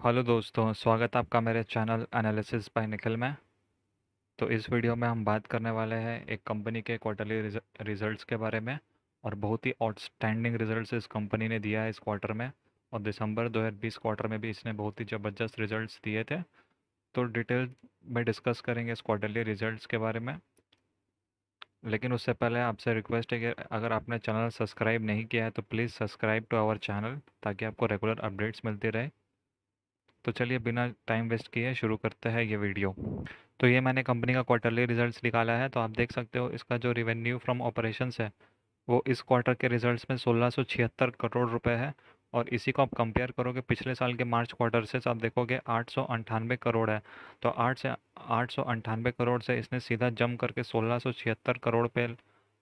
Hello दोस्तों, स्वागत है आपका मेरे चैनल एनालिसिस बाय निखिल में। तो इस वीडियो में हम बात करने वाले हैं एक कंपनी के क्वार्टरली रिजल्ट्स के बारे में। और बहुत ही आउटस्टैंडिंग रिजल्ट्स इस कंपनी ने दिया है इस क्वार्टर में। और दिसंबर 2020 क्वार्टर में भी इसने बहुत ही ज़बरदस्त रिजल्ट्स दिए थे। तो डिटेल में डिस्कस करेंगे इस क्वार्टरली रिजल्ट्स के बारे में। लेकिन उससे पहले आपसे रिक्वेस्ट है कि अगर आपने चैनल सब्सक्राइब नहीं किया है तो please subscribe to our channel, ताकि आपको रेगुलर अपडेट्स मिलती रहे। तो चलिए बिना टाइम वेस्ट किए शुरू करते हैं ये वीडियो। तो ये मैंने कंपनी का क्वार्टरली रिजल्ट्स निकाला है। तो आप देख सकते हो इसका जो रिवेन्यू फ्रॉम ऑपरेशंस है वो इस क्वार्टर के रिजल्ट्स में 1676 करोड़ रुपए है। और इसी को आप कंपेयर करोगे पिछले साल के मार्च क्वार्टर से, तो आप देखोगे 898 करोड़ है। तो 898 करोड़ से इसने सीधा जंप करके 1676 करोड़ पे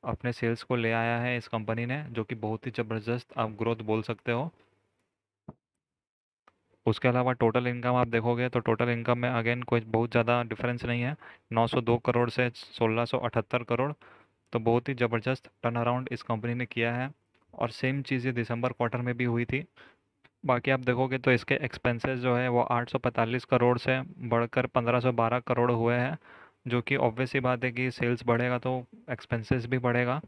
अपने सेल्स को ले आया है इस कंपनी ने, जो कि बहुत ही ज़बरदस्त आप ग्रोथ बोल सकते हो। उसके अलावा टोटल इनकम आप देखोगे तो टोटल इनकम में अगेन कोई बहुत ज़्यादा डिफरेंस नहीं है। 902 करोड़ से 1678 करोड़। तो बहुत ही ज़बरदस्त टर्न अराउंड इस कंपनी ने किया है। और सेम चीज़ ये दिसंबर क्वार्टर में भी हुई थी। बाकी आप देखोगे तो इसके एक्सपेंसेस जो है वो 845 करोड़ से बढ़कर 1512 करोड़ हुए हैं। जो कि ऑब्वियस सी बात है कि सेल्स बढ़ेगा तो एक्सपेंसेस भी बढ़ेगा।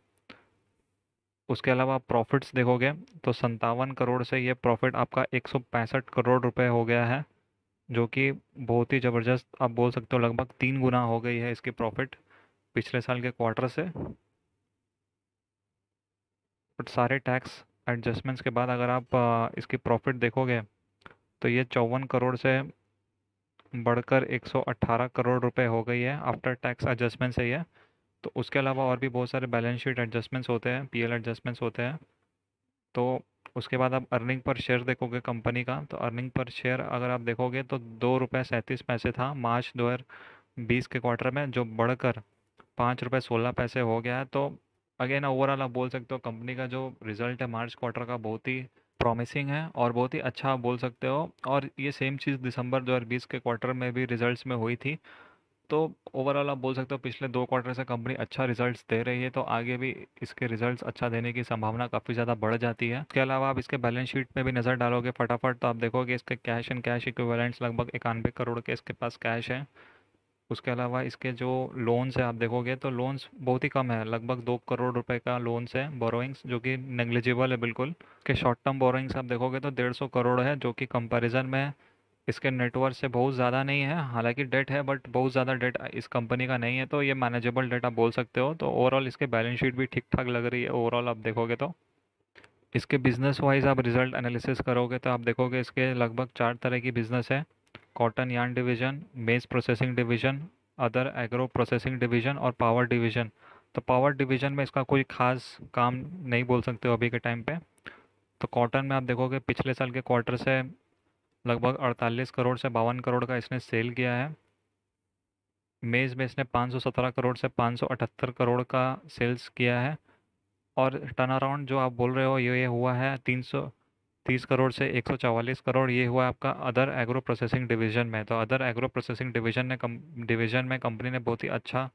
उसके अलावा आप प्रॉफिट्स देखोगे तो 57 करोड़ से ये प्रॉफिट आपका 165 करोड़ रुपए हो गया है। जो कि बहुत ही ज़बरदस्त आप बोल सकते हो, लगभग 3 गुना हो गई है इसकी प्रॉफिट पिछले साल के क्वार्टर से। बट सारे टैक्स एडजस्टमेंट्स के बाद अगर आप इसकी प्रॉफिट देखोगे तो ये 54 करोड़ से बढ़कर 118 करोड़ रुपए हो गई है आफ्टर टैक्स एडजस्टमेंट से ये। तो उसके अलावा और भी बहुत सारे बैलेंस शीट एडजस्टमेंट्स होते हैं, पीएल एडजस्टमेंट्स होते हैं। तो उसके बाद आप अर्निंग पर शेयर देखोगे कंपनी का, तो अर्निंग पर शेयर अगर आप देखोगे तो 2 रुपये 37 पैसे था मार्च 2020 के क्वार्टर में, जो बढ़कर 5 रुपये 16 पैसे हो गया है। तो अगेन ओवरऑल आप बोल सकते हो कंपनी का जो रिजल्ट है मार्च क्वार्टर का बहुत ही प्रॉमिसिंग है और बहुत ही अच्छा आप बोल सकते हो। और ये सेम चीज़ दिसंबर 2020 के क्वार्टर में भी रिजल्ट्स में हुई थी। तो ओवरऑल आप बोल सकते हो पिछले 2 क्वार्टर से कंपनी अच्छा रिजल्ट्स दे रही है, तो आगे भी इसके रिजल्ट्स अच्छा देने की संभावना काफ़ी ज़्यादा बढ़ जाती है। इसके अलावा आप इसके बैलेंस शीट में भी नज़र डालोगे फटाफट तो आप देखोगे इसके कैश एंड कैश इक्विवेलेंट्स लगभग 91 करोड़ के इसके पास कैश है। उसके अलावा इसके जो लोन्स है आप देखोगे तो लोन्स बहुत ही कम है, लगभग 2 करोड़ रुपए का लोन्स है बोरोइंग्स, जो कि नेग्लिजिबल है बिल्कुल। के शॉर्ट टर्म बोरोइंग्स आप देखोगे तो 150 करोड़ है, जो कि कंपैरिजन में इसके नेटवर्थ से बहुत ज़्यादा नहीं है। हालांकि डेट है बट बहुत ज़्यादा डेट इस कंपनी का नहीं है, तो ये मैनेजेबल डेट आप बोल सकते हो। तो ओवरऑल इसके बैलेंस शीट भी ठीक ठाक लग रही है ओवरऑल आप देखोगे तो। इसके बिजनेस वाइज आप रिजल्ट एनालिसिस करोगे तो आप देखोगे इसके लगभग 4 तरह की बिजनेस है। कॉटन यार्न डिवीज़न, मेज processing division, other agro processing division और पावर डिवीज़न। तो पावर डिवीज़न में इसका कोई खास काम नहीं बोल सकते हो अभी के टाइम पे। तो कॉटन में आप देखोगे पिछले साल के क्वार्टर से लगभग 48 करोड़ से 52 करोड़ का इसने सेल किया है। मेज़ में इसने 517 करोड़ से 578 करोड़ का सेल्स किया है। और टर्न अराउंड जो आप बोल रहे हो ये हुआ है 330 करोड़ से 144 करोड़, ये हुआ आपका अदर एग्रो प्रोसेसिंग डिवीज़न में। तो अदर एग्रो प्रोसेसिंग डिवीज़न में कंपनी ने बहुत ही अच्छा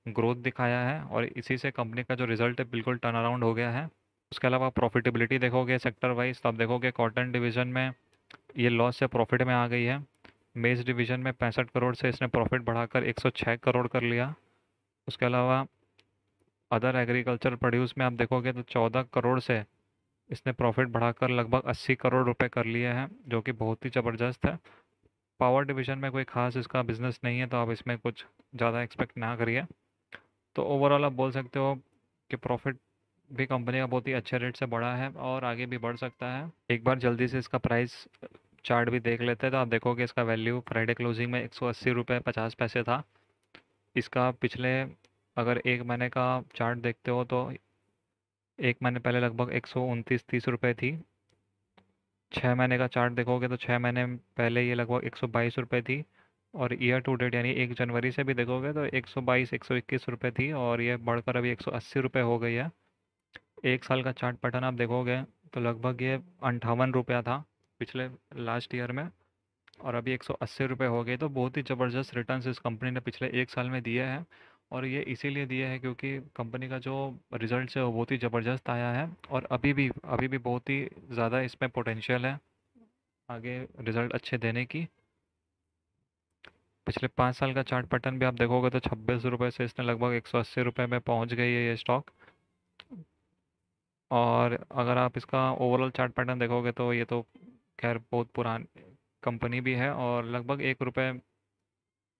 ग्रोथ दिखाया है और इसी से कंपनी का जो रिजल्ट है बिल्कुल टर्न अराउंड हो गया है। उसके अलावा प्रॉफिटेबिलिटी देखोगे सेक्टर वाइज तो आप देखोगे कॉटन डिवीज़न में ये लॉस से प्रॉफिट में आ गई है। मेज डिवीज़न में 65 करोड़ से इसने प्रॉफिट बढ़ाकर 106 करोड़ कर लिया। उसके अलावा अदर एग्रीकल्चर प्रोड्यूस में आप देखोगे तो 14 करोड़ से इसने प्रॉफिट बढ़ाकर लगभग 80 करोड़ रुपए कर लिए हैं, जो कि बहुत ही ज़बरदस्त है। पावर डिवीज़न में कोई खास इसका बिजनेस नहीं है, तो आप इसमें कुछ ज़्यादा एक्सपेक्ट ना करिए। तो ओवरऑल आप बोल सकते हो कि प्रॉफिट भी कंपनी का बहुत ही अच्छे रेट से बढ़ा है और आगे भी बढ़ सकता है। एक बार जल्दी से इसका प्राइस चार्ट भी देख लेते हैं तो आप देखोगे इसका वैल्यू फ्राइडे क्लोजिंग में 180 रुपये 50 पैसे था। इसका पिछले अगर 1 महीने का चार्ट देखते हो तो 1 महीने पहले लगभग 129-30 रुपये थी। 6 महीने का चार्ट देखोगे तो 6 महीने पहले ये लगभग 122 रुपये थी। और ईयर टू डेट यानी 1 जनवरी से भी देखोगे तो 122-121 रुपये थी और ये बढ़कर अभी 180 रुपये हो गई है। 1 साल का चार्ट पैटर्न आप देखोगे तो लगभग ये 58 रुपया था पिछले लास्ट ईयर में, और अभी 180 रुपये हो गए। तो बहुत ही ज़बरदस्त रिटर्न्स इस कंपनी ने पिछले 1 साल में दिए हैं। और ये इसीलिए दिए हैं क्योंकि कंपनी का जो रिजल्ट्स है वो बहुत ही ज़बरदस्त आया है और अभी भी बहुत ही ज़्यादा इसमें पोटेंशियल है। आगे रिजल्ट अच्छे देने की। पिछले 5 साल का चार्ट पैटर्न भी आप देखोगे तो 26 रुपये से इसने लगभग 180 रुपये में पहुंच गई है ये स्टॉक। और अगर आप इसका ओवरऑल चार्ट पैटर्न देखोगे तो ये तो खैर बहुत पुरानी कंपनी भी है, और लगभग 1 रुपये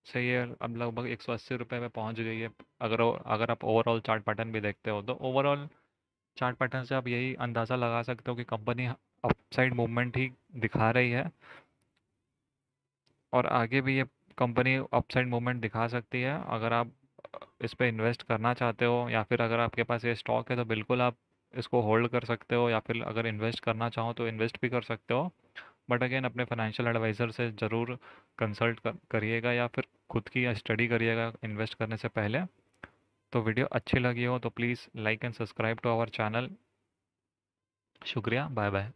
से ये अब लगभग 180 रुपये में पहुंच गई है। अगर अगर आप ओवरऑल चार्ट पैटर्न भी देखते हो तो ओवरऑल चार्ट पैटर्न से आप यही अंदाज़ा लगा सकते हो कि कंपनी अपसाइड मूवमेंट ही दिखा रही है, और आगे भी ये कंपनी अपसाइड मूवमेंट दिखा सकती है। अगर आप इस पे इन्वेस्ट करना चाहते हो, या फिर अगर आपके पास ये स्टॉक है तो बिल्कुल आप इसको होल्ड कर सकते हो, या फिर अगर इन्वेस्ट करना चाहो तो इन्वेस्ट भी कर सकते हो। बट अगेन अपने फाइनेंशियल एडवाइज़र से ज़रूर कंसल्ट करिएगा, या फिर खुद की स्टडी करिएगा इन्वेस्ट करने से पहले। तो वीडियो अच्छी लगी हो तो please like and subscribe to our channel. शुक्रिया, बाय बाय।